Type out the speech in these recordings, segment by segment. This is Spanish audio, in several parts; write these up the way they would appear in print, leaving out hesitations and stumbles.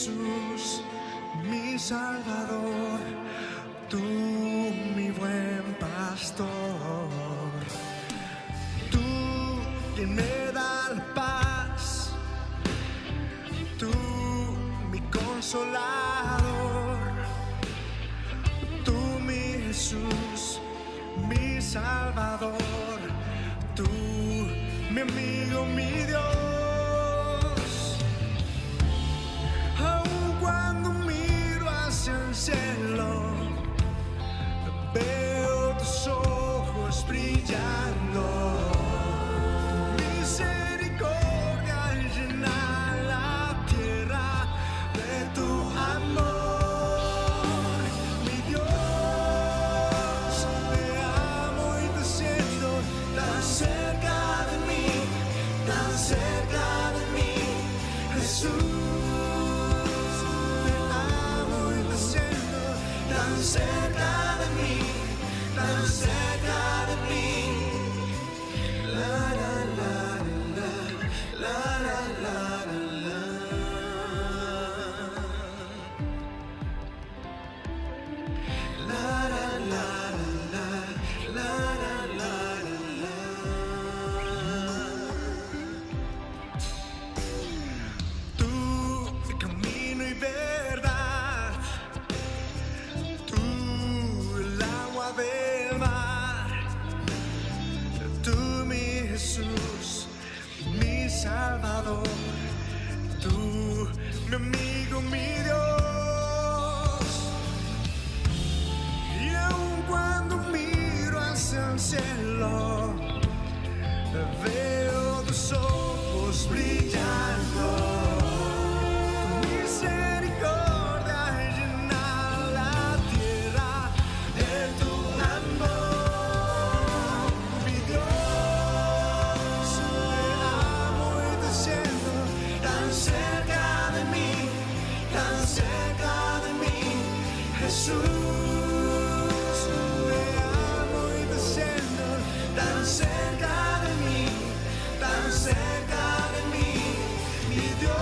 Jesús, mi Salvador, tú mi buen pastor, tú quien me da la paz, tú mi consolador, tú mi Jesús, mi Salvador, tú mi amigo, mi Dios. Aun cuando miro hacia el cielo, veo tus ojos brillando, tu misericordia llena la tierra de tu amor. Mi Dios, te amo y te siento tan cerca de mí, tan cerca de mí, Jesús. Tan cerca de mí, tan cerca de mí. La la la la la la la la. La la la la la la la. Tú, camino y verdad, del mar, tú mi Jesús, mi Salvador, tú mi amigo, mi Dios. Y aun cuando miro hacia el cielo, veo tus ojos brillando, tu misericordia llena la tierra de tu amor. Mi Dios, te amo y te siento tan cerca de mí, tan cerca de mí, Jesús. Te amo y te siento tan cerca de mí, tan cerca de mí, mi Dios.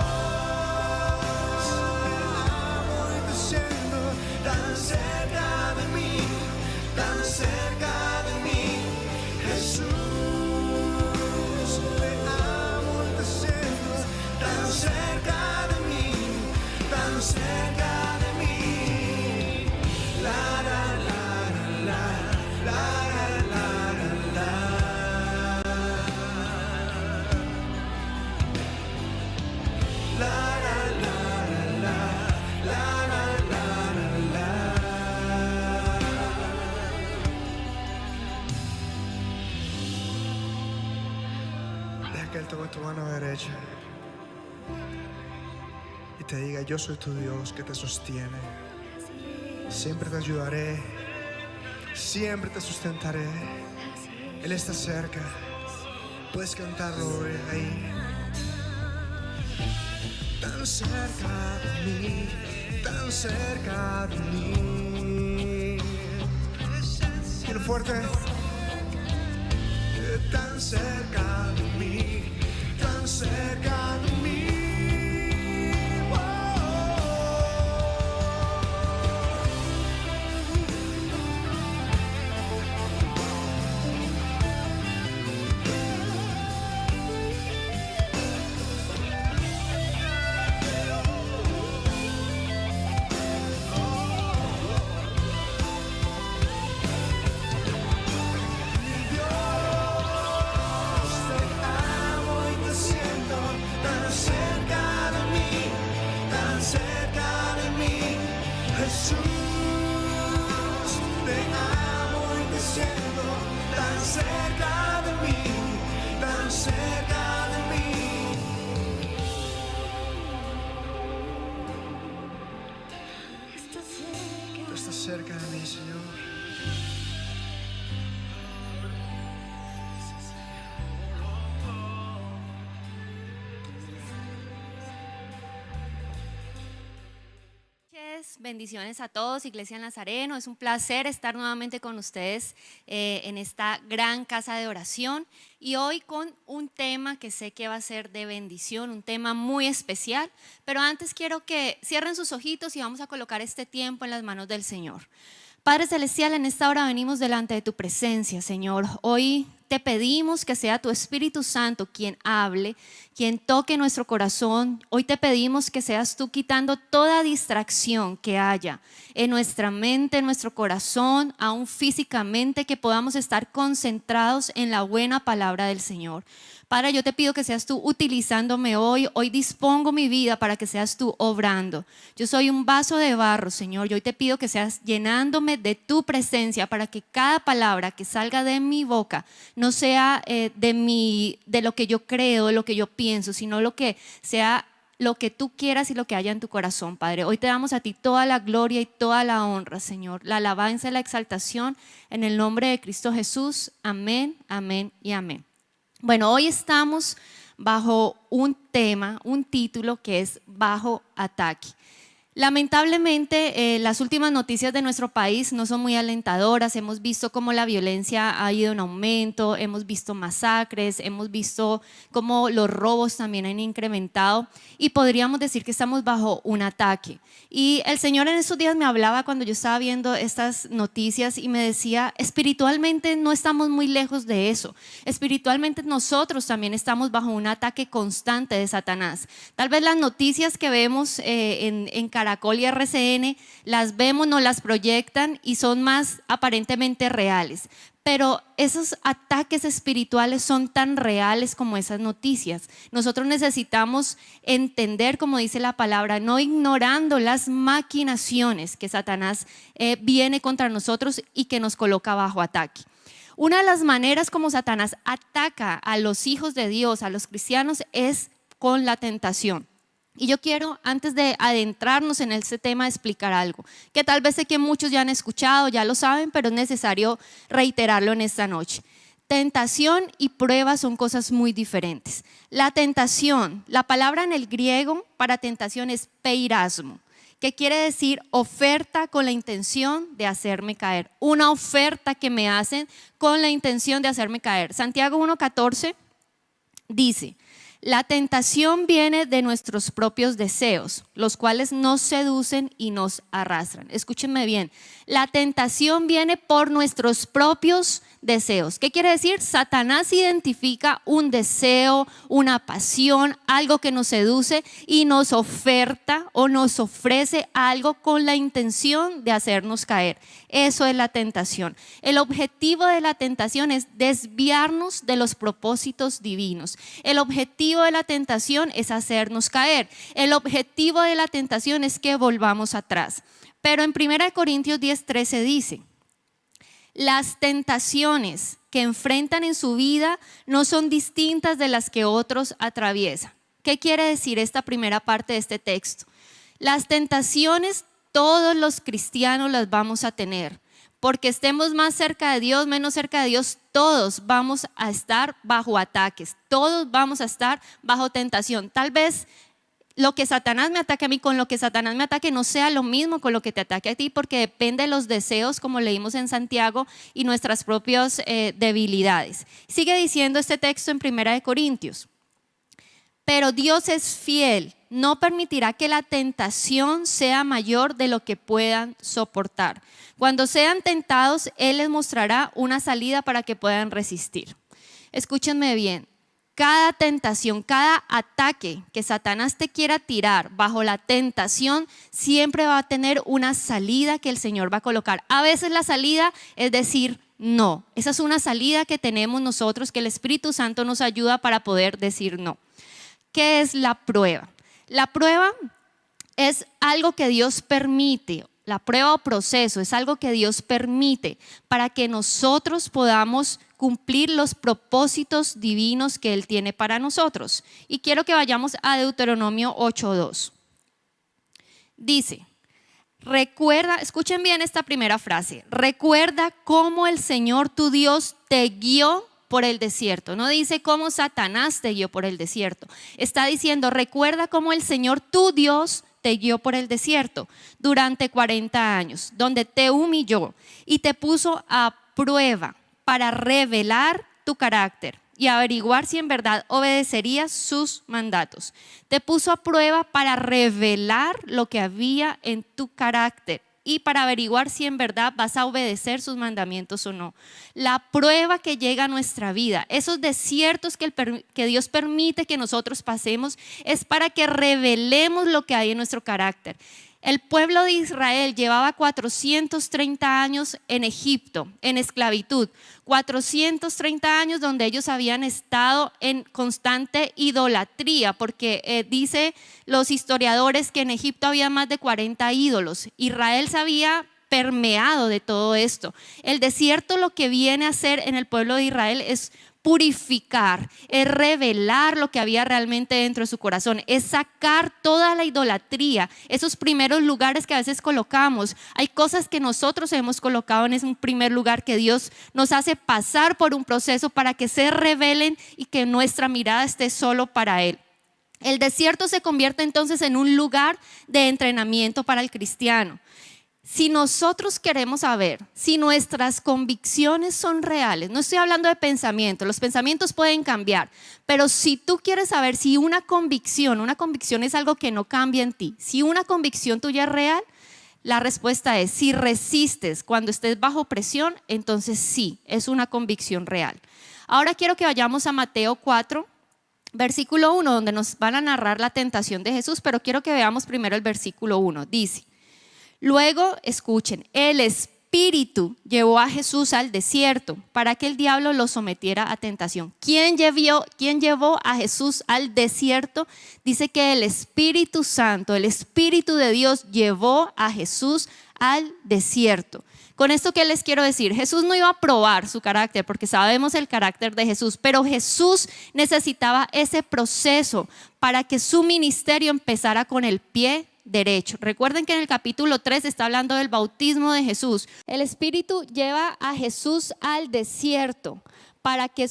Te amo y te siento tan cerca de mí, tan cerca de mí, Jesús. Te amo y te siento tan cerca de mí, tan cerca de mí. La la la la la la la la. La la la la la la la la. Deja que Él tome tu mano derecha y te diga: yo soy tu Dios que te sostiene. Siempre te ayudaré, siempre te sustentaré. Él está cerca. Puedes cantarlo ahí. Tan cerca de mí, tan cerca de mí. Bien fuerte. Tan cerca de mí, tan cerca de mí. Jesús, te amo y te siento tan cerca de mí, tan cerca de mí. Tú estás cerca de mí, Señor. bendiciones a todos, Iglesia Nazareno. Es un placer estar nuevamente con ustedes en esta gran casa de oración y hoy con un tema que sé que va a ser de bendición, un tema muy especial, pero antes quiero que cierren sus ojitos y vamos a colocar este tiempo en las manos del Señor. Padre Celestial, en esta hora venimos delante de tu presencia, Señor. Hoy te pedimos que sea tu Espíritu Santo quien hable, quien toque nuestro corazón. Hoy te pedimos que seas tú quitando toda distracción que haya en nuestra mente, en nuestro corazón, aún físicamente, que podamos estar concentrados en la buena palabra del Señor. Padre, yo te pido que seas tú utilizándome hoy. Hoy dispongo mi vida para que seas tú obrando. Yo soy un vaso de barro, Señor. Yo hoy te pido que seas llenándome de tu presencia para que cada palabra que salga de mi boca no sea de lo que yo creo, de lo que yo pienso, sino lo que sea lo que tú quieras y lo que haya en tu corazón, Padre. Hoy te damos a ti toda la gloria y toda la honra, Señor. La alabanza y la exaltación en el nombre de Cristo Jesús. Amén, amén y amén. Bueno, hoy estamos bajo un tema, un título que es Bajo Ataque. Lamentablemente, las últimas noticias de nuestro país no son muy alentadoras. Hemos visto cómo la violencia ha ido en aumento, hemos visto masacres, hemos visto cómo los robos también han incrementado y podríamos decir que estamos bajo un ataque. Y el Señor en estos días me hablaba cuando yo estaba viendo estas noticias y me decía, espiritualmente no estamos muy lejos de eso. Espiritualmente nosotros también estamos bajo un ataque constante de Satanás. Tal vez las noticias que vemos en Caracol y RCN, las vemos, nos las proyectan y son más aparentemente reales. Pero esos ataques espirituales son tan reales como esas noticias. Nosotros necesitamos entender, como dice la palabra, no ignorando las maquinaciones que Satanás viene contra nosotros y que nos coloca bajo ataque. Una de las maneras como Satanás ataca a los hijos de Dios, a los cristianos, es con la tentación. Y yo quiero, antes de adentrarnos en este tema, explicar algo que tal vez sé que muchos ya han escuchado, ya lo saben, pero es necesario reiterarlo en esta noche. Tentación y prueba son cosas muy diferentes. La tentación, la palabra en el griego para tentación es peirasmo, que quiere decir oferta con la intención de hacerme caer. Una oferta que me hacen con la intención de hacerme caer. Santiago 1:14 dice: la tentación viene de nuestros propios deseos, los cuales nos seducen y nos arrastran. Escúchenme bien, la tentación viene por nuestros propios deseos. ¿Qué quiere decir? Satanás identifica un deseo, una pasión, algo que nos seduce y nos oferta o nos ofrece algo con la intención de hacernos caer. Eso es la tentación. El objetivo de la tentación es desviarnos de los propósitos divinos. El objetivo de la tentación es hacernos caer. El objetivo de la tentación es que volvamos atrás. Pero en 1 Corintios 10:13 dice: las tentaciones que enfrentan en su vida no son distintas de las que otros atraviesan. ¿Qué quiere decir esta primera parte de este texto? Las tentaciones todos los cristianos las vamos a tener, porque estemos más cerca de Dios, menos cerca de Dios, todos vamos a estar bajo ataques, todos vamos a estar bajo tentación. Tal vez lo que Satanás me ataque a mí, con lo que Satanás me ataque no sea lo mismo con lo que te ataque a ti, porque depende de los deseos, como leímos en Santiago, y nuestras propias debilidades. Sigue diciendo este texto en 1 Corintios: pero Dios es fiel, no permitirá que la tentación sea mayor de lo que puedan soportar. Cuando sean tentados, Él les mostrará una salida para que puedan resistir. Escúchenme bien. Cada tentación, cada ataque que Satanás te quiera tirar bajo la tentación, siempre va a tener una salida que el Señor va a colocar. A veces la salida es decir no. Esa es una salida que tenemos nosotros, que el Espíritu Santo nos ayuda para poder decir no. ¿Qué es la prueba? La prueba es algo que Dios permite. La prueba o proceso es algo que Dios permite para que nosotros podamos cumplir los propósitos divinos que Él tiene para nosotros. Y quiero que vayamos a Deuteronomio 8:2. Dice: recuerda, escuchen bien esta primera frase, recuerda cómo el Señor tu Dios te guió por el desierto. No dice cómo Satanás te guió por el desierto. Está diciendo, recuerda cómo el Señor tu Dios te guió por el desierto durante 40 años, donde te humilló y te puso a prueba para revelar tu carácter y averiguar si en verdad obedecerías sus mandatos. Te puso a prueba para revelar lo que había en tu carácter y para averiguar si en verdad vas a obedecer sus mandamientos o no. La prueba que llega a nuestra vida, esos desiertos que Dios permite que nosotros pasemos, es para que revelemos lo que hay en nuestro carácter. El pueblo de Israel llevaba 430 años en Egipto, en esclavitud. 430 años donde ellos habían estado en constante idolatría, porque dice los historiadores que en Egipto había más de 40 ídolos. Israel se había permeado de todo esto. El desierto lo que viene a hacer en el pueblo de Israel es purificar, es revelar lo que había realmente dentro de su corazón, es sacar toda la idolatría, esos primeros lugares que a veces colocamos. Hay cosas que nosotros hemos colocado en ese primer lugar que Dios nos hace pasar por un proceso para que se revelen y que nuestra mirada esté solo para Él. El desierto se convierte entonces en un lugar de entrenamiento para el cristiano. Si nosotros queremos saber si nuestras convicciones son reales, no estoy hablando de pensamientos, los pensamientos pueden cambiar, pero si tú quieres saber si una convicción es algo que no cambia en ti, si una convicción tuya es real, la respuesta es: si resistes cuando estés bajo presión, entonces sí, es una convicción real. Ahora quiero que vayamos a Mateo 4, versículo 1, donde nos van a narrar la tentación de Jesús, pero quiero que veamos primero el versículo 1. Dice: luego, escuchen, el Espíritu llevó a Jesús al desierto para que el diablo lo sometiera a tentación. ¿Quién llevó a Jesús al desierto? Dice que el Espíritu Santo, el Espíritu de Dios llevó a Jesús al desierto. Con esto, ¿qué les quiero decir? Jesús no iba a probar su carácter, porque sabemos el carácter de Jesús, pero Jesús necesitaba ese proceso para que su ministerio empezara con el pie derecho. Recuerden que en el capítulo 3 está hablando del bautismo de Jesús. El Espíritu lleva a Jesús al desierto para que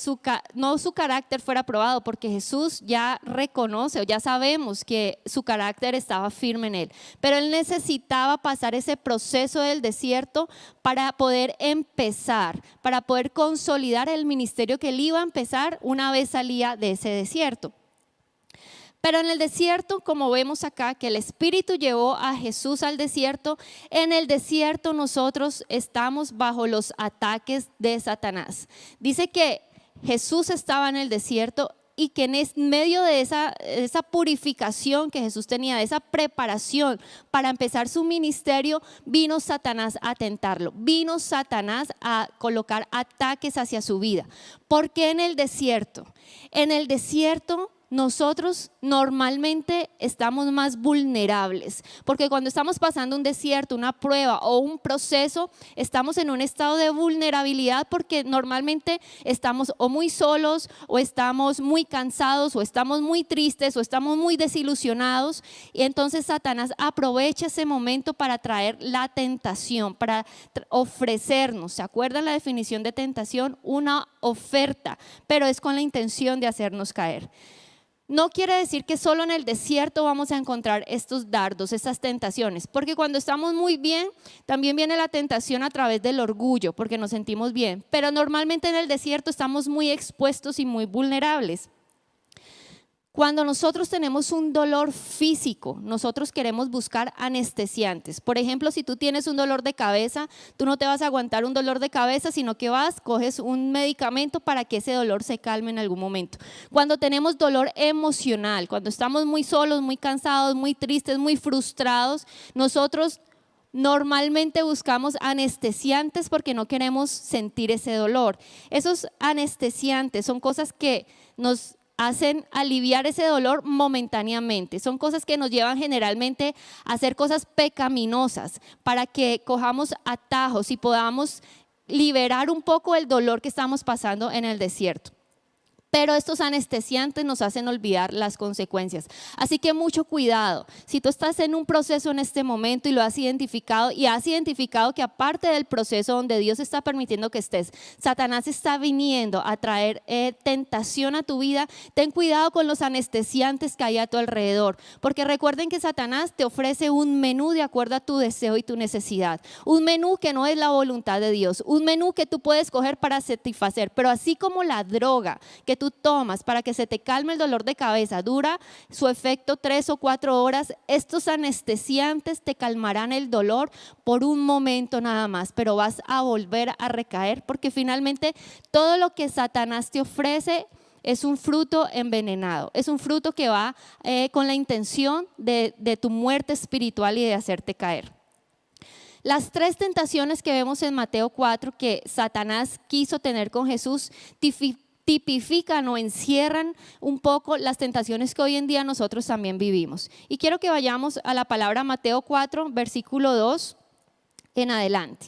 no su carácter fuera probado, porque Jesús ya reconoce, o ya sabemos que su carácter estaba firme en él, pero él necesitaba pasar ese proceso del desierto para poder empezar, para poder consolidar el ministerio que él iba a empezar una vez salía de ese desierto. Pero en el desierto, como vemos acá, que el Espíritu llevó a Jesús al desierto, en el desierto nosotros estamos bajo los ataques de Satanás. Dice que Jesús estaba en el desierto y que en medio de esa purificación que Jesús tenía, de esa preparación para empezar su ministerio, vino Satanás a tentarlo, vino Satanás a colocar ataques hacia su vida. ¿Por qué en el desierto? En el desierto nosotros normalmente estamos más vulnerables, porque cuando estamos pasando un desierto, una prueba o un proceso, estamos en un estado de vulnerabilidad, porque normalmente estamos o muy solos, o estamos muy cansados, o estamos muy tristes, o estamos muy desilusionados, y entonces Satanás aprovecha ese momento para traer la tentación, para ofrecernos. ¿Se acuerdan la definición de tentación? Una oferta, pero es con la intención de hacernos caer. No quiere decir que solo en el desierto vamos a encontrar estos dardos, estas tentaciones, porque cuando estamos muy bien, también viene la tentación a través del orgullo, porque nos sentimos bien, pero normalmente en el desierto estamos muy expuestos y muy vulnerables. Cuando nosotros tenemos un dolor físico, nosotros queremos buscar anestesiantes. Por ejemplo, si tú tienes un dolor de cabeza, tú no te vas a aguantar un dolor de cabeza, sino que coges un medicamento para que ese dolor se calme en algún momento. Cuando tenemos dolor emocional, cuando estamos muy solos, muy cansados, muy tristes, muy frustrados, nosotros normalmente buscamos anestesiantes porque no queremos sentir ese dolor. Esos anestesiantes son cosas que nos hacen aliviar ese dolor momentáneamente. Son cosas que nos llevan generalmente a hacer cosas pecaminosas para que cojamos atajos y podamos liberar un poco el dolor que estamos pasando en el desierto. Pero estos anestesiantes nos hacen olvidar las consecuencias. Así que mucho cuidado. Si tú estás en un proceso en este momento y lo has identificado y has identificado que aparte del proceso donde Dios está permitiendo que estés, Satanás está viniendo a traer tentación a tu vida, ten cuidado con los anestesiantes que hay a tu alrededor. Porque recuerden que Satanás te ofrece un menú de acuerdo a tu deseo y tu necesidad. Un menú que no es la voluntad de Dios. Un menú que tú puedes coger para satisfacer. Pero así como la droga que tú tomas para que se te calme el dolor de cabeza, dura su efecto 3 o 4 horas, estos anestesiantes te calmarán el dolor por un momento nada más, pero vas a volver a recaer porque finalmente todo lo que Satanás te ofrece es un fruto envenenado, es un fruto que va con la intención de tu muerte espiritual y de hacerte caer. Las 3 tentaciones que vemos en Mateo 4 que Satanás quiso tener con Jesús tipifican o encierran un poco las tentaciones que hoy en día nosotros también vivimos. Y quiero que vayamos a la palabra Mateo 4, versículo 2 en adelante.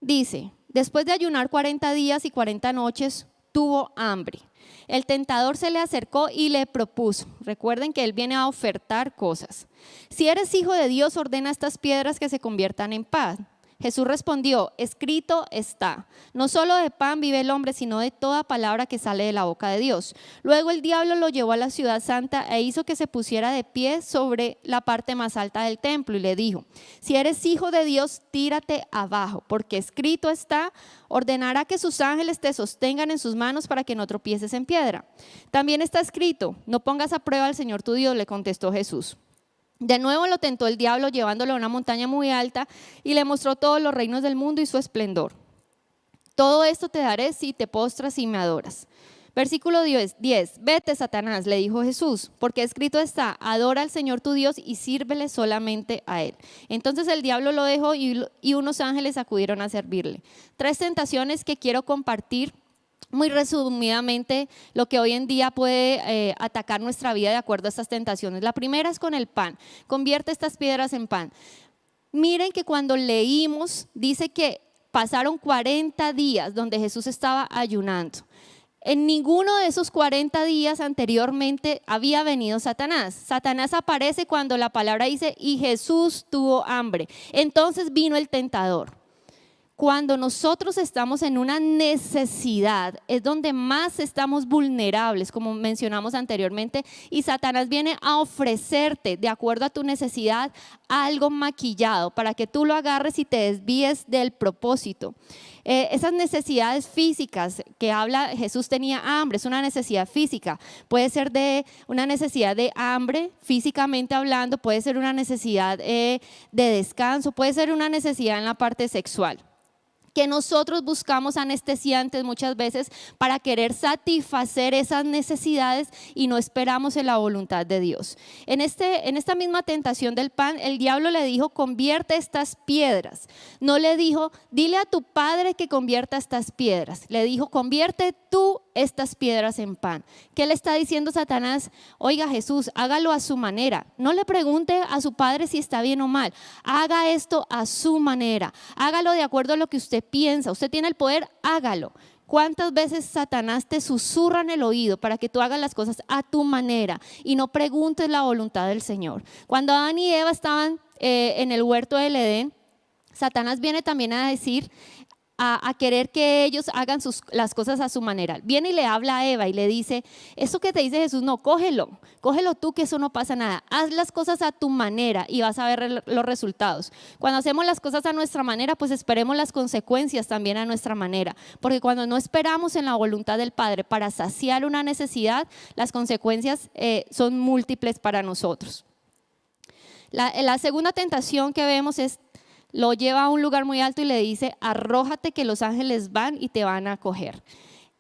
Dice, después de ayunar 40 días y 40 noches, tuvo hambre. El tentador se le acercó y le propuso. Recuerden que él viene a ofertar cosas. Si eres hijo de Dios, ordena a estas piedras que se conviertan en pan. Jesús respondió, escrito está, no solo de pan vive el hombre, sino de toda palabra que sale de la boca de Dios. Luego el diablo lo llevó a la ciudad santa e hizo que se pusiera de pie sobre la parte más alta del templo y le dijo, si eres hijo de Dios, tírate abajo, porque escrito está, ordenará que sus ángeles te sostengan en sus manos para que no tropieces en piedra. También está escrito, no pongas a prueba al Señor tu Dios, le contestó Jesús. De nuevo lo tentó el diablo llevándolo a una montaña muy alta y le mostró todos los reinos del mundo y su esplendor. Todo esto te daré si te postras y me adoras. Versículo 10, vete Satanás, le dijo Jesús, porque escrito está, adora al Señor tu Dios y sírvele solamente a Él. Entonces el diablo lo dejó y unos ángeles acudieron a servirle. 3 tentaciones que quiero compartir. Muy resumidamente, lo que hoy en día puede atacar nuestra vida de acuerdo a estas tentaciones. La primera es con el pan. Convierte estas piedras en pan. Miren que cuando leímos, dice que pasaron 40 días donde Jesús estaba ayunando. En ninguno de esos 40 días anteriormente había venido Satanás. Satanás aparece cuando la palabra dice, y Jesús tuvo hambre. Entonces vino el tentador. Cuando nosotros estamos en una necesidad, es donde más estamos vulnerables, como mencionamos anteriormente, y Satanás viene a ofrecerte, de acuerdo a tu necesidad, algo maquillado para que tú lo agarres y te desvíes del propósito. Esas necesidades físicas que habla Jesús, tenía hambre, es una necesidad física, puede ser de una necesidad de hambre físicamente hablando, puede ser una necesidad de descanso, puede ser una necesidad en la parte sexual. Que nosotros buscamos anestesiantes muchas veces para querer satisfacer esas necesidades y no esperamos en la voluntad de Dios. En esta misma tentación del pan, el diablo le dijo, convierte estas piedras. No le dijo, dile a tu padre que convierta estas piedras. Le dijo, convierte tú estas piedras en pan. ¿Qué le está diciendo Satanás? Oiga Jesús, hágalo a su manera. No le pregunte a su padre si está bien o mal. Haga esto a su manera. Hágalo de acuerdo a lo que usted piensa. Usted tiene el poder, hágalo. ¿Cuántas veces Satanás te susurra en el oído para que tú hagas las cosas a tu manera y no preguntes la voluntad del Señor? Cuando Adán y Eva estaban en el huerto del Edén, Satanás viene también a decir, a querer que ellos hagan las cosas a su manera. Viene y le habla a Eva y le dice, eso que te dice Jesús, no, cógelo tú, que eso no pasa nada. Haz las cosas a tu manera y vas a ver los resultados. Cuando hacemos las cosas a nuestra manera, pues esperemos las consecuencias también a nuestra manera, porque cuando no esperamos en la voluntad del Padre para saciar una necesidad, las consecuencias son múltiples para nosotros. La segunda tentación que vemos es, lo lleva a un lugar muy alto y le dice, arrójate que los ángeles van y te van a coger.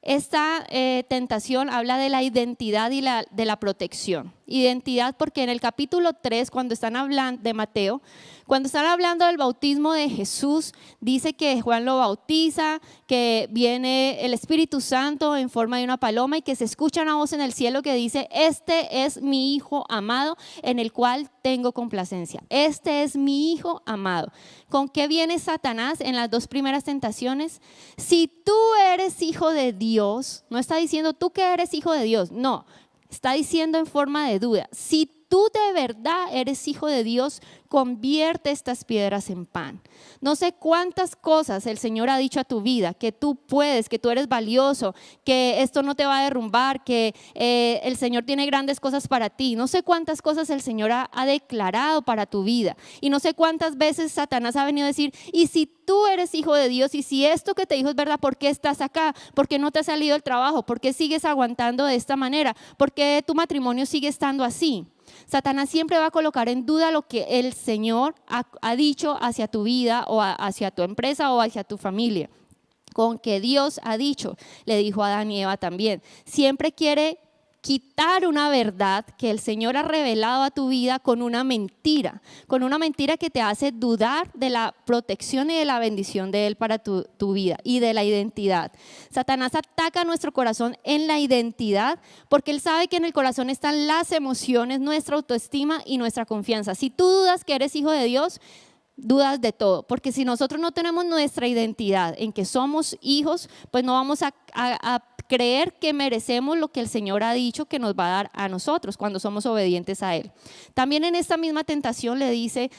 Esta tentación habla de la identidad y de la protección. Identidad, porque en el capítulo 3, cuando están hablando de Mateo, cuando están hablando del bautismo de Jesús, dice que Juan lo bautiza, que viene el Espíritu Santo en forma de una paloma y que se escucha una voz en el cielo que dice: este es mi Hijo amado en el cual tengo complacencia. Este es mi Hijo amado. ¿Con qué viene Satanás en las dos primeras tentaciones? Si tú eres hijo de Dios, no está diciendo tú que eres hijo de Dios, no. Está diciendo en forma de duda: si tú de verdad eres hijo de Dios, convierte estas piedras en pan. No sé cuántas cosas el Señor ha dicho a tu vida, que tú puedes, que tú eres valioso, que esto no te va a derrumbar, que el Señor tiene grandes cosas para ti. No sé cuántas cosas el Señor ha declarado para tu vida. Y no sé cuántas veces Satanás ha venido a decir: y si tú eres hijo de Dios, y si esto que te dijo es verdad, ¿por qué estás acá? ¿Por qué no te ha salido el trabajo? ¿Por qué sigues aguantando de esta manera? ¿Por qué tu matrimonio sigue estando así? Satanás siempre va a colocar en duda lo que el Señor ha dicho hacia tu vida o hacia tu empresa o hacia tu familia. Con que Dios ha dicho, le dijo a Adán y Eva también. Siempre quiere quitar una verdad que el Señor ha revelado a tu vida con una mentira que te hace dudar de la protección y de la bendición de Él para tu vida y de la identidad. Satanás ataca nuestro corazón en la identidad porque Él sabe que en el corazón están las emociones, nuestra autoestima y nuestra confianza. Si tú dudas que eres hijo de Dios, dudas de todo, porque si nosotros no tenemos nuestra identidad en que somos hijos, pues no vamos a creer que merecemos lo que el Señor ha dicho que nos va a dar a nosotros cuando somos obedientes a Él. También en esta misma tentación le dice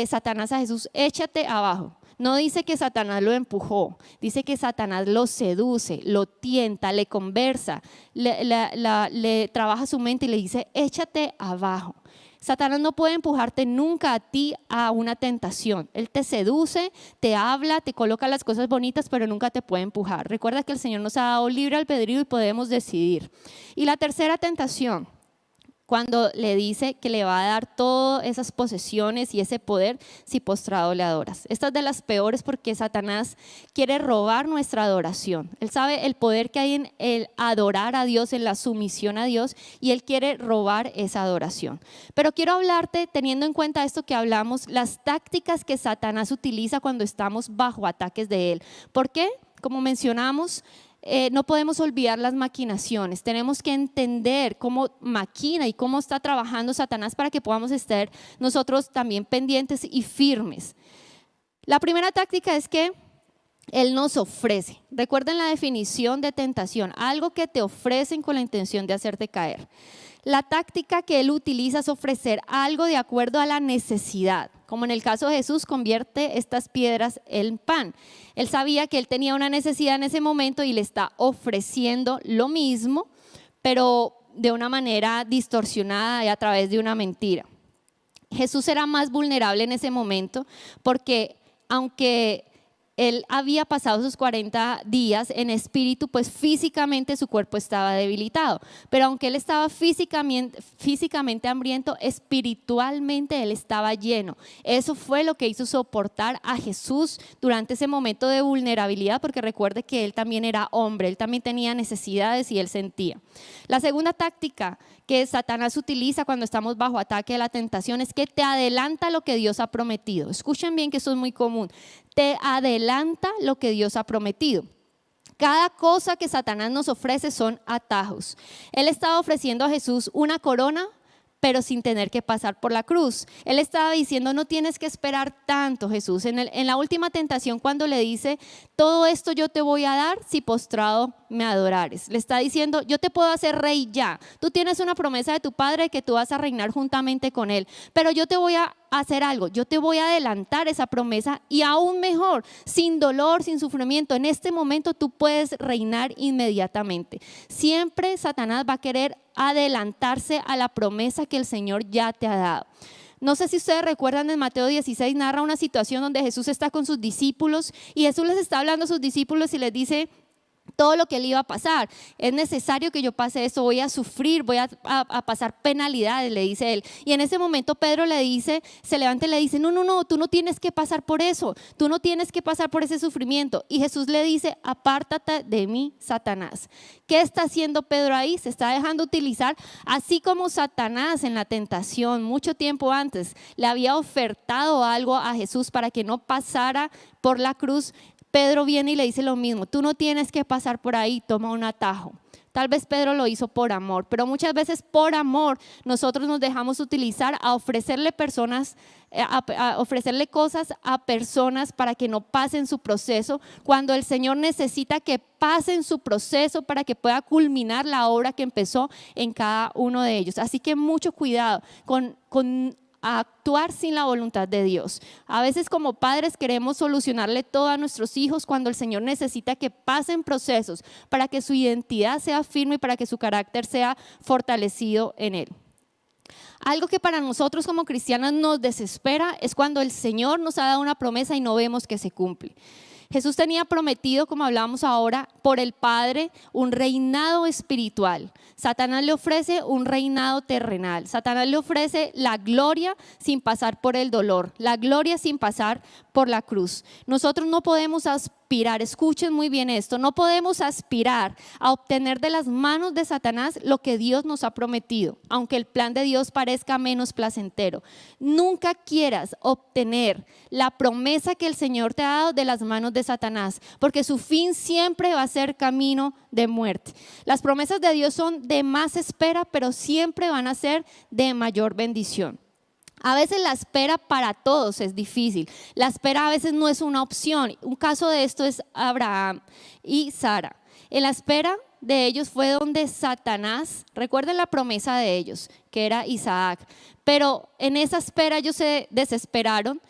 Satanás a Jesús: échate abajo. No dice que Satanás lo empujó, dice que Satanás lo seduce, lo tienta, le conversa, le trabaja su mente y le dice: échate abajo. Satanás no puede empujarte nunca a ti a una tentación. Él te seduce, te habla, te coloca las cosas bonitas, pero nunca te puede empujar. Recuerda que el Señor nos ha dado libre albedrío y podemos decidir. Y la tercera tentación, cuando le dice que le va a dar todas esas posesiones y ese poder si postrado le adoras. Esta es de las peores porque Satanás quiere robar nuestra adoración. Él sabe el poder que hay en el adorar a Dios, en la sumisión a Dios, y él quiere robar esa adoración. Pero quiero hablarte, teniendo en cuenta esto que hablamos, las tácticas que Satanás utiliza cuando estamos bajo ataques de él. ¿Por qué? Como mencionamos, no podemos olvidar las maquinaciones. Tenemos que entender cómo maquina y cómo está trabajando Satanás para que podamos estar nosotros también pendientes y firmes. La primera táctica es que Él nos ofrece. Recuerden la definición de tentación: algo que te ofrecen con la intención de hacerte caer. La táctica que Él utiliza es ofrecer algo de acuerdo a la necesidad. Como en el caso de Jesús, convierte estas piedras en pan. Él sabía que él tenía una necesidad en ese momento y le está ofreciendo lo mismo, pero de una manera distorsionada y a través de una mentira. Jesús era más vulnerable en ese momento porque aunque él había pasado sus 40 días en espíritu, pues físicamente su cuerpo estaba debilitado. Pero aunque él estaba físicamente hambriento, espiritualmente él estaba lleno. Eso fue lo que hizo soportar a Jesús durante ese momento de vulnerabilidad, porque recuerde que él también era hombre, él también tenía necesidades y él sentía. La segunda táctica que Satanás utiliza cuando estamos bajo ataque de la tentación es que te adelanta lo que Dios ha prometido. Escuchen bien que esto es muy común. Te adelanta lo que Dios ha prometido. Cada cosa que Satanás nos ofrece son atajos. Él estaba ofreciendo a Jesús una corona, pero sin tener que pasar por la cruz. Él estaba diciendo: no tienes que esperar tanto, Jesús. En la última tentación, cuando le dice: todo esto yo te voy a dar si postrado me adorares, le está diciendo: yo te puedo hacer rey ya. Tú tienes una promesa de tu padre que tú vas a reinar juntamente con él, pero yo te voy a hacer algo, yo te voy a adelantar esa promesa, y aún mejor, sin dolor, sin sufrimiento. En este momento tú puedes reinar inmediatamente. Siempre Satanás va a querer adelantarse a la promesa que el Señor ya te ha dado. No sé si ustedes recuerdan, en Mateo 16 narra una situación donde Jesús está con sus discípulos y Jesús les está hablando a sus discípulos y les dice: todo lo que él iba a pasar. Es necesario que yo pase esto, voy a sufrir, voy a pasar penalidades, le dice él. Y en ese momento Pedro le dice, se levanta y le dice, no, tú no tienes que pasar por eso, tú no tienes que pasar por ese sufrimiento. Y Jesús le dice, apártate de mí, Satanás. ¿Qué está haciendo Pedro ahí? Se está dejando utilizar, así como Satanás en la tentación, mucho tiempo antes, le había ofertado algo a Jesús para que no pasara por la cruz. Pedro viene y le dice lo mismo, tú no tienes que pasar por ahí, toma un atajo. Tal vez Pedro lo hizo por amor, pero muchas veces por amor nosotros nos dejamos utilizar a ofrecerle a ofrecerle cosas a personas para que no pasen su proceso, cuando el Señor necesita que pasen su proceso para que pueda culminar la obra que empezó en cada uno de ellos. Así que mucho cuidado con actuar sin la voluntad de Dios. A veces como padres queremos solucionarle todo a nuestros hijos cuando el Señor necesita que pasen procesos para que su identidad sea firme y para que su carácter sea fortalecido en Él. Algo que para nosotros como cristianos nos desespera es cuando el Señor nos ha dado una promesa y no vemos que se cumple. Jesús tenía prometido, como hablábamos ahora, por el Padre, un reinado espiritual. Satanás le ofrece un reinado terrenal. Satanás le ofrece la gloria sin pasar por el dolor, la gloria sin pasar por la cruz. Nosotros no podemos aspirar, escuchen muy bien esto, no podemos aspirar a obtener de las manos de Satanás lo que Dios nos ha prometido, aunque el plan de Dios parezca menos placentero. Nunca quieras obtener la promesa que el Señor te ha dado de las manos de Satanás, porque su fin siempre va a ser camino de muerte. Las promesas de Dios son de más espera, pero siempre van a ser de mayor bendición. A veces la espera para todos es difícil. La espera a veces no es una opción. Un caso de esto es Abraham y Sara. En la espera de ellos fue donde Satanás, recuerden la promesa de ellos, que era Isaac, pero en esa espera ellos se desesperaron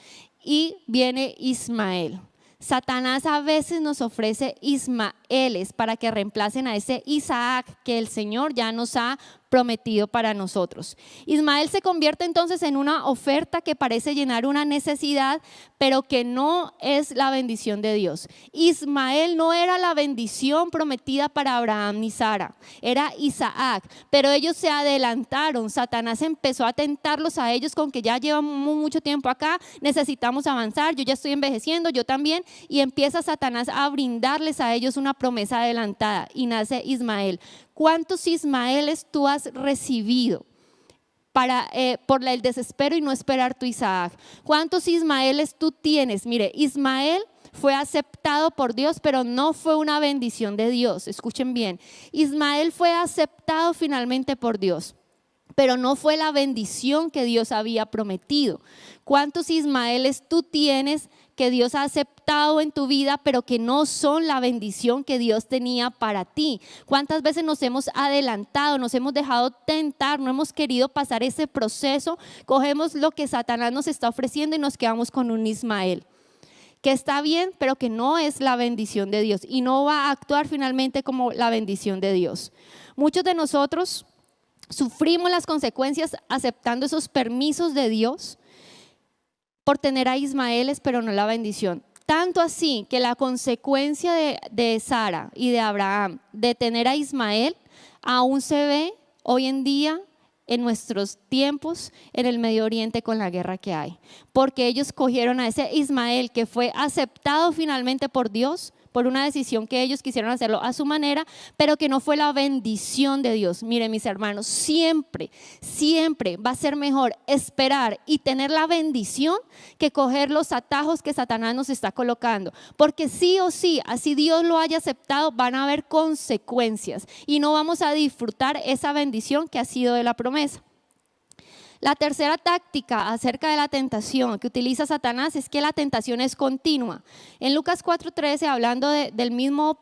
y viene Ismael. Satanás a veces nos ofrece Ismaeles para que reemplacen a ese Isaac que el Señor ya nos ha prometido para nosotros. Ismael se convierte entonces en una oferta que parece llenar una necesidad, pero que no es la bendición de Dios. Ismael no era la bendición prometida para Abraham ni Sara, era Isaac, pero ellos se adelantaron. Satanás empezó a tentarlos a ellos con que ya llevamos mucho tiempo acá, necesitamos avanzar, yo ya estoy envejeciendo, yo también, y empieza Satanás a brindarles a ellos una promesa adelantada y nace Ismael. ¿Cuántos Ismaeles tú has recibido por el desespero y no esperar tu Isaac? ¿Cuántos Ismaeles tú tienes? Mire, Ismael fue aceptado por Dios, pero no fue una bendición de Dios. Escuchen bien, Ismael fue aceptado finalmente por Dios, pero no fue la bendición que Dios había prometido. ¿Cuántos Ismaeles tú tienes que Dios ha aceptado en tu vida, pero que no son la bendición que Dios tenía para ti? ¿Cuántas veces nos hemos adelantado, nos hemos dejado tentar, no hemos querido pasar ese proceso? Cogemos lo que Satanás nos está ofreciendo y nos quedamos con un Ismael, que está bien, pero que no es la bendición de Dios y no va a actuar finalmente como la bendición de Dios. Muchos de nosotros sufrimos las consecuencias aceptando esos permisos de Dios por tener a Ismaeles, pero no la bendición. Tanto así que la consecuencia de Sara y de Abraham de tener a Ismael aún se ve hoy en día en nuestros tiempos en el Medio Oriente con la guerra que hay. Porque ellos cogieron a ese Ismael que fue aceptado finalmente por Dios, por una decisión que ellos quisieron hacerlo a su manera, pero que no fue la bendición de Dios. Miren, mis hermanos, siempre va a ser mejor esperar y tener la bendición que coger los atajos que Satanás nos está colocando, porque sí o sí, así Dios lo haya aceptado, van a haber consecuencias y no vamos a disfrutar esa bendición que ha sido de la promesa. La tercera táctica acerca de la tentación que utiliza Satanás es que la tentación es continua. En Lucas 4:13, hablando del mismo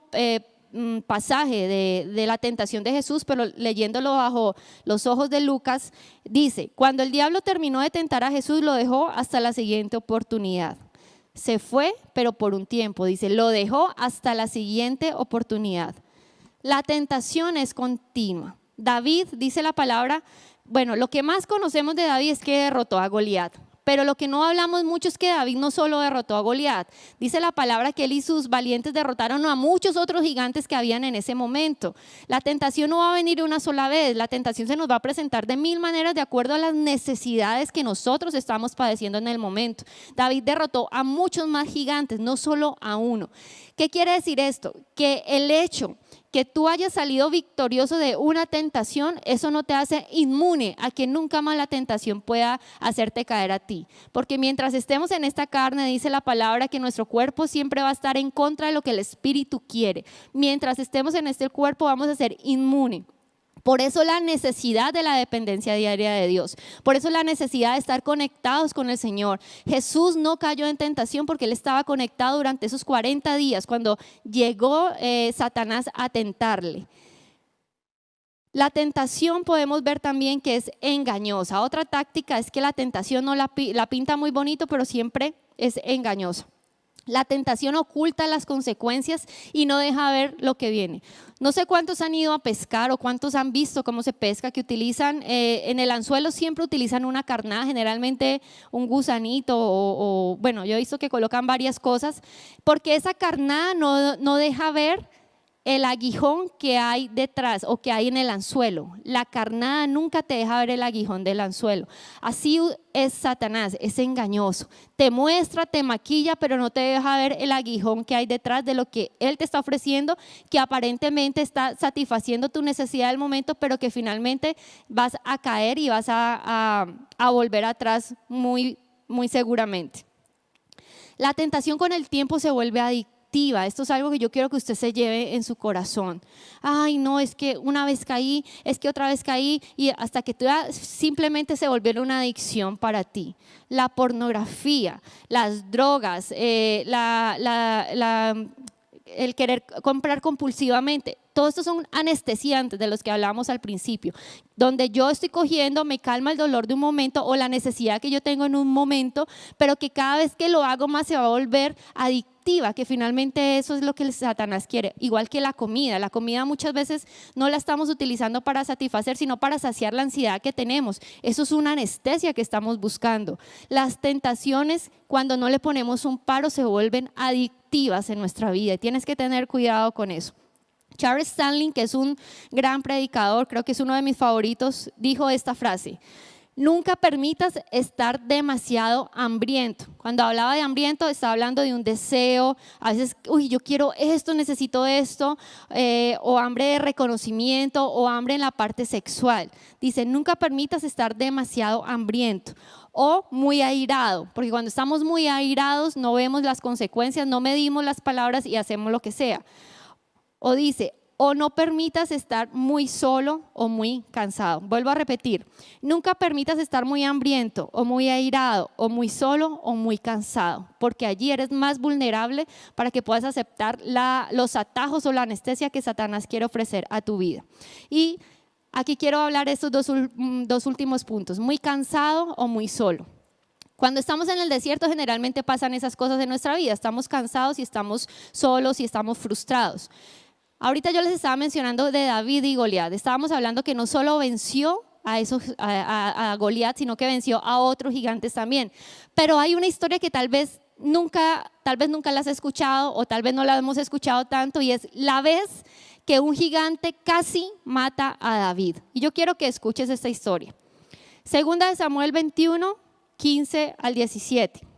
pasaje de la tentación de Jesús, pero leyéndolo bajo los ojos de Lucas, dice: cuando el diablo terminó de tentar a Jesús, lo dejó hasta la siguiente oportunidad. Se fue, pero por un tiempo, dice, lo dejó hasta la siguiente oportunidad. La tentación es continua. David, dice la palabra, bueno, lo que más conocemos de David es que derrotó a Goliat, Pero lo que no hablamos mucho es que David no solo derrotó a Goliat. Dice la palabra que él y sus valientes derrotaron a muchos otros gigantes que habían en ese momento. La tentación no va a venir una sola vez. La tentación se nos va a presentar de mil maneras de acuerdo a las necesidades que nosotros estamos padeciendo en el momento. David derrotó a muchos más gigantes, no solo a uno. ¿Qué quiere decir esto? Que el hecho que tú hayas salido victorioso de una tentación, eso no te hace inmune a que nunca más la tentación pueda hacerte caer a ti. Porque mientras estemos en esta carne, dice la palabra que nuestro cuerpo siempre va a estar en contra de lo que el Espíritu quiere. Mientras estemos en este cuerpo, vamos a ser inmune. Por eso la necesidad de la dependencia diaria de Dios. Por eso la necesidad de estar conectados con el Señor. Jesús no cayó en tentación porque Él estaba conectado durante esos 40 días cuando llegó Satanás a tentarle. La tentación podemos ver también que es engañosa. Otra táctica es que la tentación no la pinta muy bonito, pero siempre es engañosa. La tentación oculta las consecuencias y no deja ver lo que viene. No sé cuántos han ido a pescar o cuántos han visto cómo se pesca, que utilizan, en el anzuelo siempre utilizan una carnada, generalmente un gusanito bueno, yo he visto que colocan varias cosas, porque esa carnada no deja ver el aguijón que hay detrás o que hay en el anzuelo. La carnada nunca te deja ver el aguijón del anzuelo. Así es Satanás, es engañoso. Te muestra, te maquilla, pero no te deja ver el aguijón que hay detrás de lo que él te está ofreciendo, que aparentemente está satisfaciendo tu necesidad del momento, pero que finalmente vas a caer y vas a volver atrás muy, muy seguramente. La tentación con el tiempo se vuelve adictiva. Esto es algo que yo quiero que usted se lleve en su corazón. Ay, no, es que una vez caí, es que otra vez caí, y hasta que tú simplemente se volviera una adicción para ti. La pornografía, las drogas, el querer comprar compulsivamente. Todos estos son anestesiantes de los que hablábamos al principio, donde yo estoy cogiendo, me calma el dolor de un momento o la necesidad que yo tengo en un momento, pero que cada vez que lo hago más se va a volver adictiva, que finalmente eso es lo que el Satanás quiere. Igual que la comida muchas veces no la estamos utilizando para satisfacer, sino para saciar la ansiedad que tenemos. Eso es una anestesia que estamos buscando. Las tentaciones, cuando no le ponemos un paro, se vuelven adictivas en nuestra vida y tienes que tener cuidado con eso. Charles Stanley, que es un gran predicador, creo que es uno de mis favoritos, dijo esta frase: nunca permitas estar demasiado hambriento. Cuando hablaba de hambriento, estaba hablando de un deseo, a veces, uy, yo quiero esto, necesito esto, o hambre de reconocimiento, o hambre en la parte sexual. Dice, nunca permitas estar demasiado hambriento. O muy airado, porque cuando estamos muy airados no vemos las consecuencias, no medimos las palabras y hacemos lo que sea. O dice, o no permitas estar muy solo o muy cansado. Vuelvo a repetir, nunca permitas estar muy hambriento o muy airado o muy solo o muy cansado, porque allí eres más vulnerable para que puedas aceptar los atajos o la anestesia que Satanás quiere ofrecer a tu vida. Y aquí quiero hablar de estos dos últimos puntos, muy cansado o muy solo. Cuando estamos en el desierto generalmente pasan esas cosas en nuestra vida, estamos cansados y estamos solos y estamos frustrados. Ahorita yo les estaba mencionando de David y Goliat. Estábamos hablando que no solo venció a Goliat, sino que venció a otros gigantes también. Pero hay una historia que tal vez nunca la has escuchado o tal vez no la hemos escuchado tanto, y es la vez que un gigante casi mata a David. Y yo quiero que escuches esta historia. Segunda de Samuel 21, 15 al 17.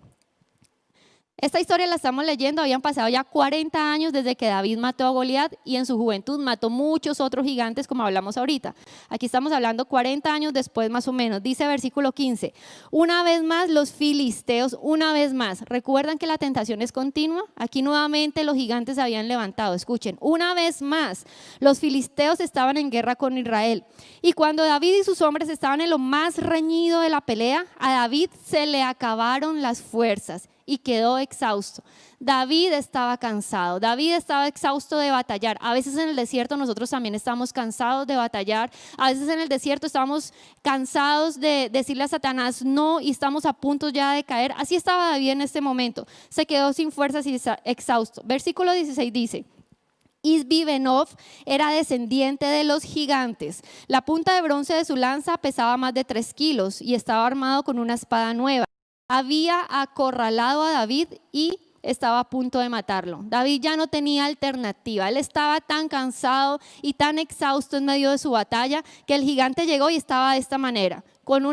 Esta historia la estamos leyendo, habían pasado ya 40 años desde que David mató a Goliat y en su juventud mató muchos otros gigantes como hablamos ahorita. Aquí estamos hablando 40 años después más o menos. Dice versículo 15, una vez más los filisteos, una vez más. ¿Recuerdan que la tentación es continua? Aquí nuevamente los gigantes se habían levantado. Escuchen, una vez más los filisteos estaban en guerra con Israel. Y cuando David y sus hombres estaban en lo más reñido de la pelea, a David se le acabaron las fuerzas y quedó exhausto. David estaba cansado, David estaba exhausto de batallar. A veces en el desierto nosotros también estamos cansados de batallar. A veces en el desierto estamos cansados de decirle a Satanás no y estamos a punto ya de caer. Así estaba David en este momento. Se quedó sin fuerzas y exhausto. Versículo 16 dice: Isbi-Benob era descendiente de los gigantes. La punta de bronce de su lanza pesaba más de 3 kilos y estaba armado con una espada nueva. había acorralado a David y estaba a punto de matarlo. David ya no tenía alternativa. Él estaba tan cansado y tan exhausto en medio de su batalla que el gigante llegó y estaba de esta manera.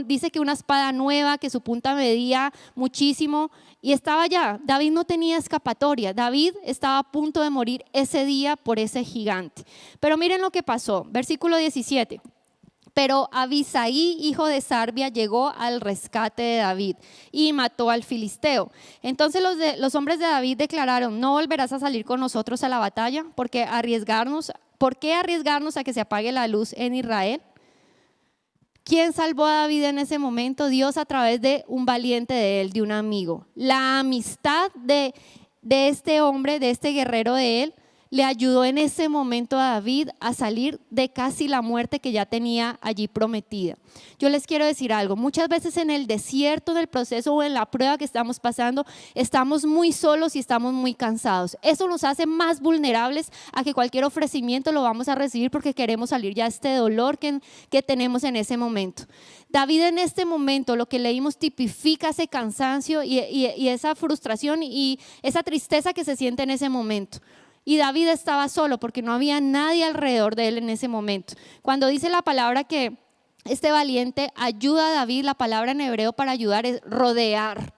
Dice que una espada nueva, que su punta medía muchísimo y estaba ya. David no tenía escapatoria. David estaba a punto de morir ese día por ese gigante. Pero miren lo que pasó. Versículo 17. Pero Abisaí, hijo de Sarbia, llegó al rescate de David y mató al filisteo. Entonces los hombres de David declararon: no volverás a salir con nosotros a la batalla, ¿por qué arriesgarnos a que se apague la luz en Israel? ¿Quién salvó a David en ese momento? Dios, a través de un valiente de él, de un amigo. La amistad de este hombre, de este guerrero de él, le ayudó en ese momento a David a salir de casi la muerte que ya tenía allí prometida. Yo les quiero decir algo: muchas veces en el desierto, en el proceso o en la prueba que estamos pasando, estamos muy solos y estamos muy cansados. Eso nos hace más vulnerables a que cualquier ofrecimiento lo vamos a recibir porque queremos salir ya de este dolor que tenemos en ese momento. David en este momento, lo que leímos, tipifica ese cansancio y esa frustración y esa tristeza que se siente en ese momento. Y David estaba solo porque no había nadie alrededor de él en ese momento. Cuando dice la palabra que este valiente ayuda a David, la palabra en hebreo para ayudar es rodear.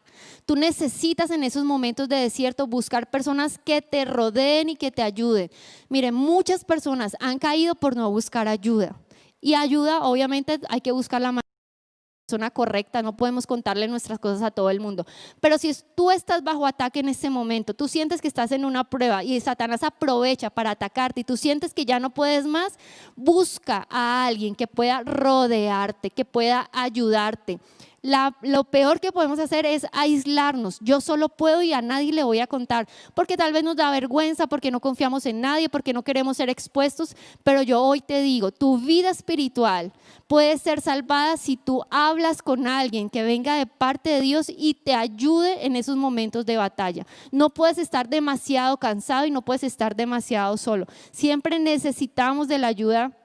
Tú necesitas en esos momentos de desierto buscar personas que te rodeen y que te ayuden. Miren, muchas personas han caído por no buscar ayuda. Y ayuda, obviamente, hay que buscar la persona correcta, no podemos contarle nuestras cosas a todo el mundo, pero si tú estás bajo ataque en ese momento, tú sientes que estás en una prueba y Satanás aprovecha para atacarte y tú sientes que ya no puedes más, busca a alguien que pueda rodearte, que pueda ayudarte. Lo peor que podemos hacer es aislarnos. Yo solo puedo y a nadie le voy a contar, porque tal vez nos da vergüenza, porque no confiamos en nadie, porque no queremos ser expuestos. Pero yo hoy te digo, tu vida espiritual puede ser salvada si tú hablas con alguien que venga de parte de Dios y te ayude en esos momentos de batalla. No puedes estar demasiado cansado y no puedes estar demasiado solo. Siempre necesitamos de la ayuda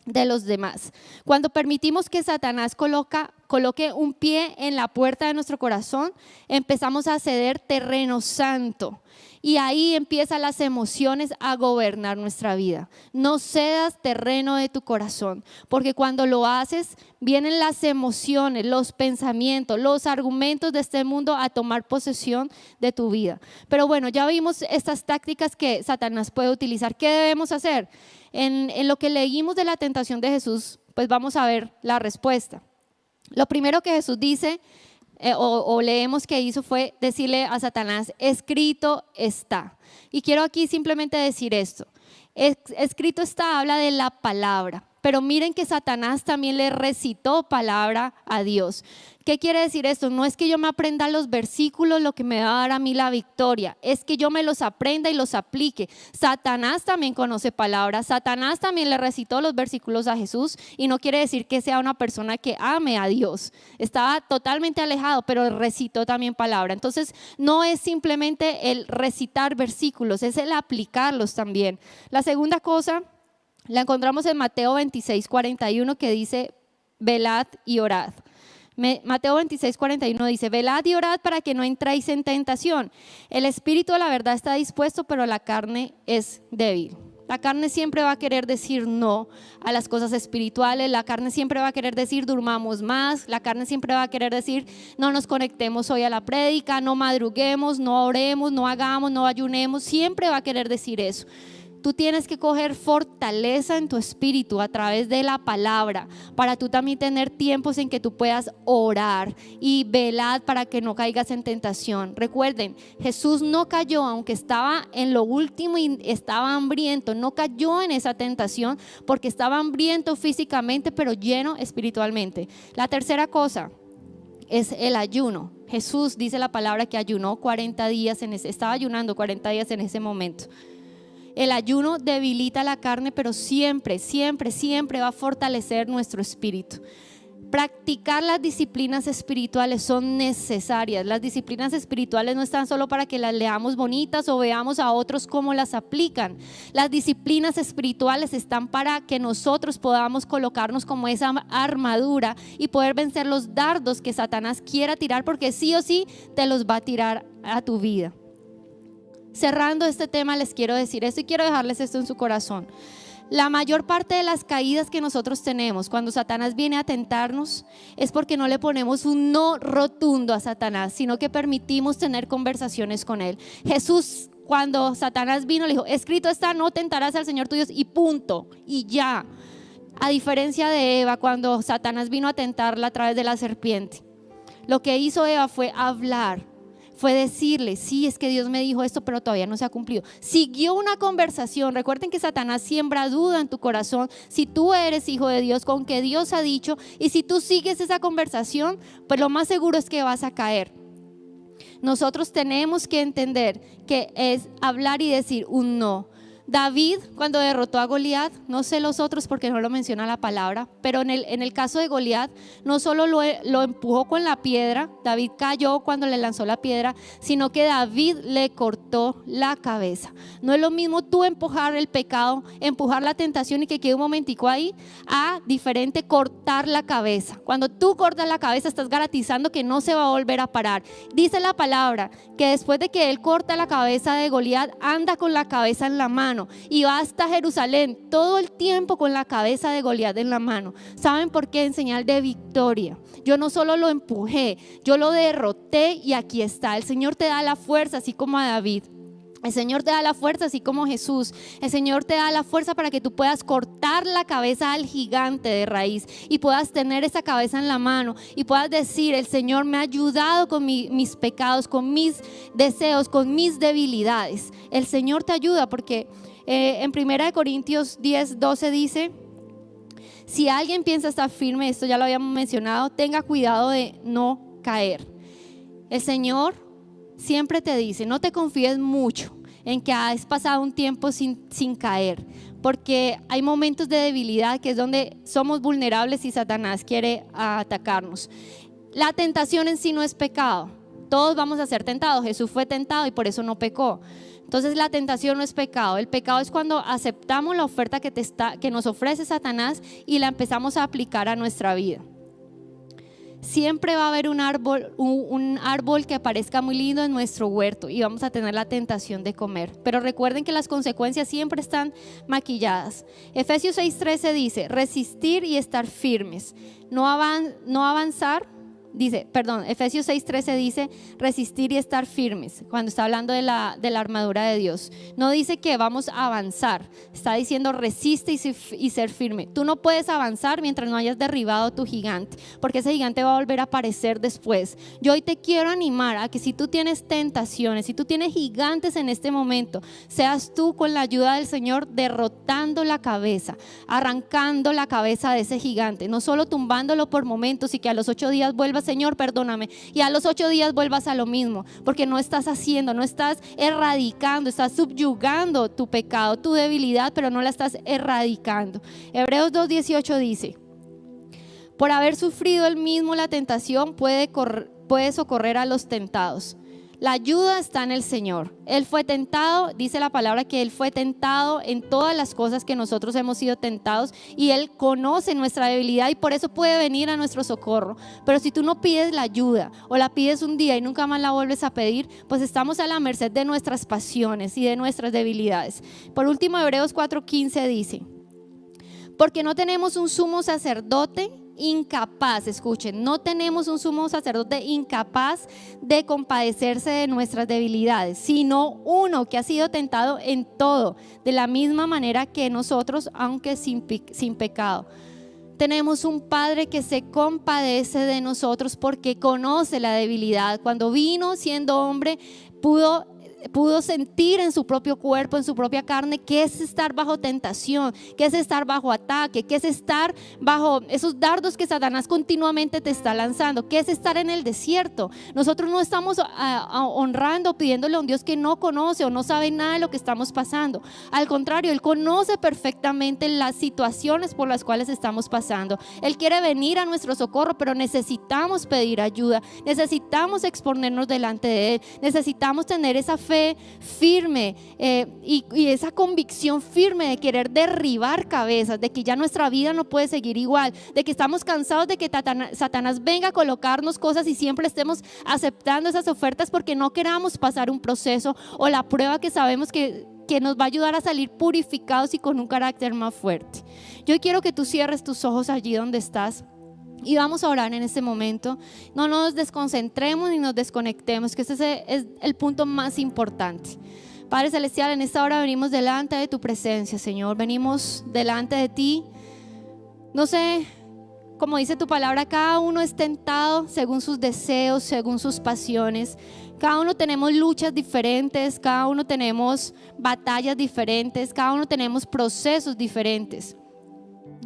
de los demás. Cuando permitimos que Satanás coloque un pie en la puerta de nuestro corazón, empezamos a ceder terreno santo y ahí empiezan las emociones a gobernar nuestra vida. No cedas terreno de tu corazón, porque cuando lo haces vienen las emociones, los pensamientos, los argumentos de este mundo a tomar posesión de tu vida. Pero bueno, ya vimos estas tácticas que Satanás puede utilizar. ¿Qué debemos hacer? En lo que leímos de la tentación de Jesús, pues vamos a ver la respuesta. Lo primero que Jesús dice o leemos que hizo fue decirle a Satanás: escrito está. Y quiero aquí simplemente decir esto: escrito está habla de la palabra, pero miren que Satanás también le recitó palabra a Dios. ¿Qué quiere decir esto? No es que yo me aprenda los versículos lo que me va a dar a mí la victoria, es que yo me los aprenda y los aplique. Satanás también conoce palabras, Satanás también le recitó los versículos a Jesús y no quiere decir que sea una persona que ame a Dios. Estaba totalmente alejado, pero recitó también palabra. Entonces no es simplemente el recitar versículos, es el aplicarlos también. La segunda cosa la encontramos en Mateo 26:41 que dice: velad y orad. Mateo 26:41 dice: velad y orad para que no entréis en tentación. El espíritu, la verdad, está dispuesto, pero la carne es débil. La carne siempre va a querer decir no a las cosas espirituales. La carne siempre va a querer decir durmamos más. La carne siempre va a querer decir no nos conectemos hoy a la prédica, no madruguemos, no oremos, no hagamos, no ayunemos. Siempre va a querer decir eso. Tú tienes que coger fortaleza en tu espíritu a través de la palabra para tú también tener tiempos en que tú puedas orar y velad para que no caigas en tentación. Recuerden, Jesús no cayó, aunque estaba en lo último y estaba hambriento, no cayó en esa tentación porque estaba hambriento físicamente pero lleno espiritualmente. La tercera cosa es el ayuno. Jesús dice la palabra que ayunó 40 días, estaba ayunando 40 días en ese momento. El ayuno debilita la carne, pero siempre, siempre, siempre va a fortalecer nuestro espíritu. Practicar las disciplinas espirituales son necesarias. Las disciplinas espirituales no están solo para que las leamos bonitas o veamos a otros cómo las aplican. Las disciplinas espirituales están para que nosotros podamos colocarnos como esa armadura y poder vencer los dardos que Satanás quiera tirar, porque sí o sí te los va a tirar a tu vida. Cerrando este tema, les quiero decir esto y quiero dejarles esto en su corazón. La mayor parte de las caídas que nosotros tenemos cuando Satanás viene a tentarnos es porque no le ponemos un no rotundo a Satanás, sino que permitimos tener conversaciones con él. Jesús, cuando Satanás vino, le dijo: escrito está, no tentarás al Señor tu Dios, y punto, y ya. A diferencia de Eva, cuando Satanás vino a tentarla a través de la serpiente, lo que hizo Eva fue hablar. Fue decirle: sí, es que Dios me dijo esto, pero todavía no se ha cumplido. Siguió una conversación. Recuerden que Satanás siembra duda en tu corazón. Si tú eres hijo de Dios, con que Dios ha dicho, y si tú sigues esa conversación, pues lo más seguro es que vas a caer. Nosotros tenemos que entender que es hablar y decir un no. David, cuando derrotó a Goliat, no sé los otros porque no lo menciona la palabra, pero en el caso de Goliat, no solo lo empujó con la piedra, David cayó cuando le lanzó la piedra, sino que David le cortó la cabeza. No es lo mismo tú empujar el pecado, empujar la tentación y que quede un momentico ahí, a diferente cortar la cabeza. Cuando tú cortas la cabeza, estás garantizando que no se va a volver a parar. Dice la palabra que después de que él corta la cabeza de Goliat, anda con la cabeza en la mano y va hasta Jerusalén todo el tiempo con la cabeza de Goliat en la mano. ¿Saben por qué? En señal de victoria. Yo no solo lo empujé, yo lo derroté y aquí está. El Señor te da la fuerza, así como a David. El Señor te da la fuerza, así como Jesús. El Señor te da la fuerza para que tú puedas cortar la cabeza al gigante de raíz y puedas tener esa cabeza en la mano y puedas decir: el Señor me ha ayudado con mis pecados, con mis deseos, con mis debilidades. El Señor te ayuda porque en 1 Corintios 10:12 dice: si alguien piensa estar firme, esto ya lo habíamos mencionado, tenga cuidado de no caer. El Señor siempre te dice: no te confíes mucho en que has pasado un tiempo sin caer, porque hay momentos de debilidad que es donde somos vulnerables y Satanás quiere atacarnos. La tentación en sí no es pecado. Todos vamos a ser tentados. Jesús fue tentado y por eso no pecó. Entonces la tentación no es pecado. El pecado es cuando aceptamos la oferta que nos ofrece Satanás y la empezamos a aplicar a nuestra vida. Siempre va a haber un árbol que parezca muy lindo en nuestro huerto y vamos a tener la tentación de comer. Pero recuerden que las consecuencias siempre están maquilladas. Efesios 6:13 dice: resistir y estar firmes, no avanzar. Efesios 6:13 dice resistir y estar firmes, cuando está hablando de la armadura de Dios. No dice que vamos a avanzar, está diciendo resiste y ser firme. Tú no puedes avanzar mientras no hayas derribado tu gigante, porque ese gigante va a volver a aparecer después. Yo hoy te quiero animar a que si tú tienes tentaciones, si tú tienes gigantes en este momento, seas tú con la ayuda del Señor derrotando la cabeza, arrancando la cabeza de ese gigante, no solo tumbándolo por momentos y que a los 8 días vuelvas: Señor, perdóname, y a los 8 días vuelvas a lo mismo, porque no estás haciendo, no estás erradicando, estás subyugando tu pecado, tu debilidad, pero no la estás erradicando. Hebreos 2:18 dice: por haber sufrido él mismo la tentación, puede socorrer a los tentados. La ayuda está en el Señor. Él fue tentado, dice la palabra que Él fue tentado en todas las cosas que nosotros hemos sido tentados, y Él conoce nuestra debilidad y por eso puede venir a nuestro socorro. Pero si tú no pides la ayuda o la pides un día y nunca más la vuelves a pedir, pues estamos a la merced de nuestras pasiones y de nuestras debilidades. Por último, Hebreos 4:15 dice: porque no tenemos un sumo sacerdote incapaz, escuchen, no tenemos un sumo sacerdote incapaz de compadecerse de nuestras debilidades, sino uno que ha sido tentado en todo, de la misma manera que nosotros, aunque sin pecado. Tenemos un Padre que se compadece de nosotros porque conoce la debilidad. Cuando vino siendo hombre, pudo pudo sentir en su propio cuerpo, en su propia carne, qué es estar bajo tentación, qué es estar bajo ataque, qué es estar bajo esos dardos que Satanás continuamente te está lanzando, qué es estar en el desierto. Nosotros no estamos honrando, pidiéndole a un Dios que no conoce o no sabe nada de lo que estamos pasando. Al contrario, Él conoce perfectamente las situaciones por las cuales estamos pasando. Él quiere venir a nuestro socorro, pero necesitamos pedir ayuda, necesitamos exponernos delante de Él, necesitamos tener esa fe firme y esa convicción firme de querer derribar cabezas, de que ya nuestra vida no puede seguir igual, de que estamos cansados de que Satanás venga a colocarnos cosas y siempre estemos aceptando esas ofertas porque no queramos pasar un proceso o la prueba que sabemos que nos va a ayudar a salir purificados y con un carácter más fuerte. Yo quiero que tú cierres tus ojos allí donde estás y vamos a orar en este momento. No nos desconcentremos ni nos desconectemos, que ese es el punto más importante. Padre Celestial, en esta hora venimos delante de tu presencia, Señor. Venimos delante de ti. No sé, como dice tu palabra, cada uno es tentado según sus deseos, según sus pasiones. Cada uno tenemos luchas diferentes, cada uno tenemos batallas diferentes, cada uno tenemos procesos diferentes.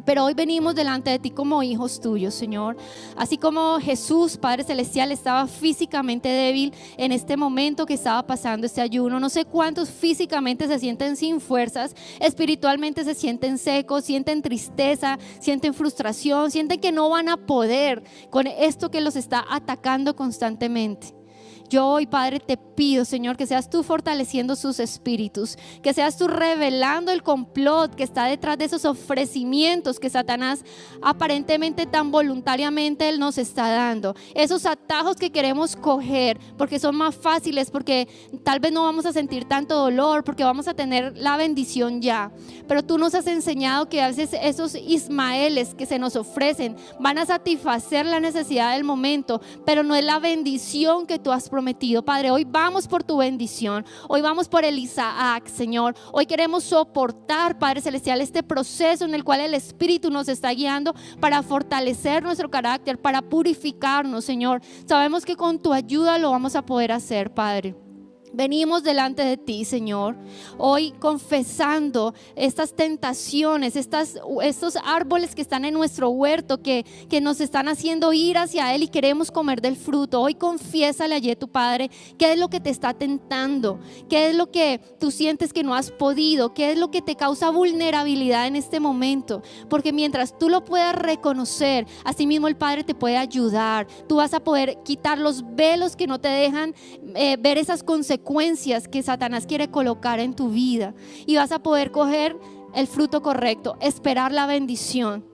Pero hoy venimos delante de ti como hijos tuyos, Señor. Así como Jesús, Padre Celestial, estaba físicamente débil en este momento que estaba pasando este ayuno. No sé cuántos físicamente se sienten sin fuerzas, espiritualmente se sienten secos, sienten tristeza, sienten frustración, sienten que no van a poder con esto que los está atacando constantemente. Yo hoy, Padre, te pido, Señor, que seas tú fortaleciendo sus espíritus, que seas tú revelando el complot que está detrás de esos ofrecimientos que Satanás aparentemente tan voluntariamente Él nos está dando. Esos atajos que queremos coger porque son más fáciles, porque tal vez no vamos a sentir tanto dolor, porque vamos a tener la bendición ya. Pero tú nos has enseñado que a veces esos ismaeles que se nos ofrecen van a satisfacer la necesidad del momento, pero no es la bendición que tú has prometido. Padre, hoy vamos por tu bendición, hoy vamos por el Isaac, Señor. Hoy queremos soportar, Padre Celestial, este proceso en el cual el Espíritu nos está guiando para fortalecer nuestro carácter, para purificarnos, Señor. Sabemos que con tu ayuda lo vamos a poder hacer, Padre. Venimos delante de ti, Señor, hoy confesando estas tentaciones, estos árboles que están en nuestro huerto, que nos están haciendo ir hacia Él y queremos comer del fruto. Hoy confiésale allí a tu Padre qué es lo que te está tentando, qué es lo que tú sientes que no has podido, qué es lo que te causa vulnerabilidad en este momento, porque mientras tú lo puedas reconocer, así mismo el Padre te puede ayudar. Tú vas a poder quitar los velos que no te dejan ver esas consecuencias que Satanás quiere colocar en tu vida, y vas a poder coger el fruto correcto, esperar la bendición.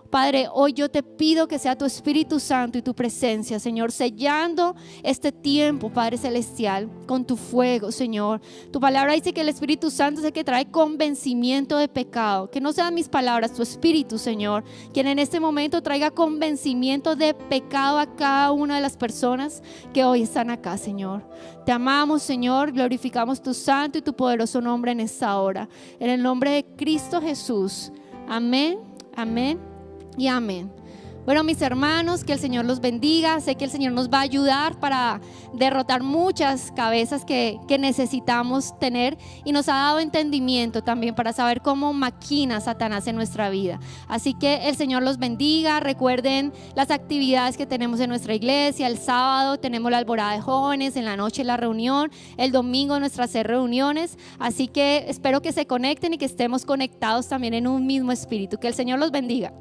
Padre, hoy yo te pido que sea tu Espíritu Santo y tu presencia, Señor, sellando este tiempo, Padre Celestial, con tu fuego, Señor. Tu palabra dice que el Espíritu Santo es el que trae convencimiento de pecado. Que no sean mis palabras, tu Espíritu, Señor, quien en este momento traiga convencimiento de pecado a cada una de las personas que hoy están acá, Señor. Te amamos, Señor, glorificamos tu santo y tu poderoso nombre en esta hora. En el nombre de Cristo Jesús. Amén, amén y amén. Bueno, mis hermanos, que el Señor los bendiga. Sé que el Señor nos va a ayudar para derrotar muchas cabezas que necesitamos tener, y nos ha dado entendimiento también para saber cómo maquina Satanás en nuestra vida. Así que el Señor los bendiga. Recuerden las actividades que tenemos en nuestra iglesia. El sábado tenemos la alborada de jóvenes, en la noche la reunión, el domingo nuestras 6 reuniones. Así que espero que se conecten y que estemos conectados también en un mismo espíritu. Que el Señor los bendiga.